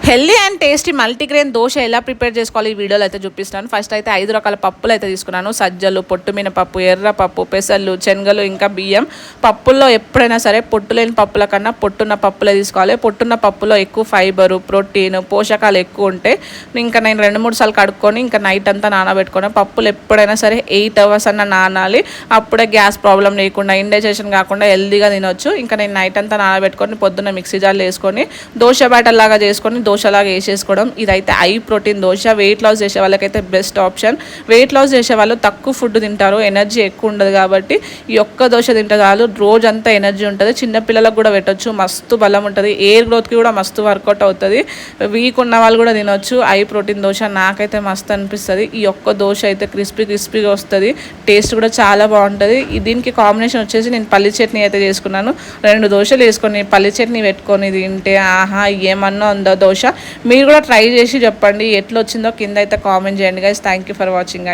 Healthy and tasty multigrain dosa ఎలా prepare చేసుకోవాలి ఈ వీడియోలో అయితే చూపిస్తాను. ఫస్ట్ అయితే 5 రకాల పప్పులు అయితే తీసుకున్నాను. సజ్జలు, పొట్టు మినపప్పు, ఎర్రపప్పు, పెసలు, శనగలు, ఇంకా బియ్యం. పప్పుల్లో ఎప్పుడైనా సరే పొట్టు లేని పప్పుల కన్నా పొట్టున్న పప్పులే తీసుకోవాలి. పొట్టున్న పప్పులో ఎక్కువ ఫైబరు, ప్రోటీన్, పోషకాలు ఎక్కువ ఉంటాయి. ఇంకా నేను 2-3 సార్లు కడుక్కొని ఇంకా నైట్ అంతా నానబెట్టుకుని, పప్పులు ఎప్పుడైనా సరే 8 hours అన్న నానాలి. అప్పుడే గ్యాస్ ప్రాబ్లం లేకుండా, ఇండైజెషన్ కాకుండా హెల్దీగా తినొచ్చు. ఇంకా నేను నైట్ అంతా నానబెట్టుకొని పొద్దున్న మిక్సీ జార్లో వేసుకొని దోశ బ్యాటర్ లాగా చేసుకొని దోశలాగా వేసేసుకోవడం. ఇదైతే high protein dosa. Weight loss చేసే వాళ్ళకైతే బెస్ట్ ఆప్షన్. వెయిట్ లాస్ చేసే వాళ్ళు తక్కువ ఫుడ్ తింటారు, ఎనర్జీ ఎక్కువ ఉండదు కాబట్టి ఈ ఒక్క దోశ తింటే చాలు, రోజంతా ఎనర్జీ ఉంటుంది. చిన్నపిల్లలకు కూడా పెట్టచ్చు, మస్తు బలం ఉంటుంది. ఎయిర్ గ్రోత్కి కూడా మస్తు వర్కౌట్ అవుతుంది. వీక్ ఉన్న వాళ్ళు కూడా తినొచ్చు. హై ప్రోటీన్ దోశ నాకైతే మస్తు అనిపిస్తుంది. ఈ ఒక్క దోశ అయితే క్రిస్పీగా వస్తుంది, టేస్ట్ కూడా చాలా బాగుంటుంది. దీనికి కాంబినేషన్ వచ్చేసి నేను పల్లి చట్నీ అయితే చేసుకున్నాను. 2 దోశలు వేసుకొని పల్లి చట్నీ పెట్టుకొని తింటే ఆహా ఏమన్నా ఉందో దోశ. మీరు కూడా ట్రై చేసి చెప్పండి ఎట్లా వచ్చిందో కింద అయితే కామెంట్ చేయండి guys. Thank you for watching.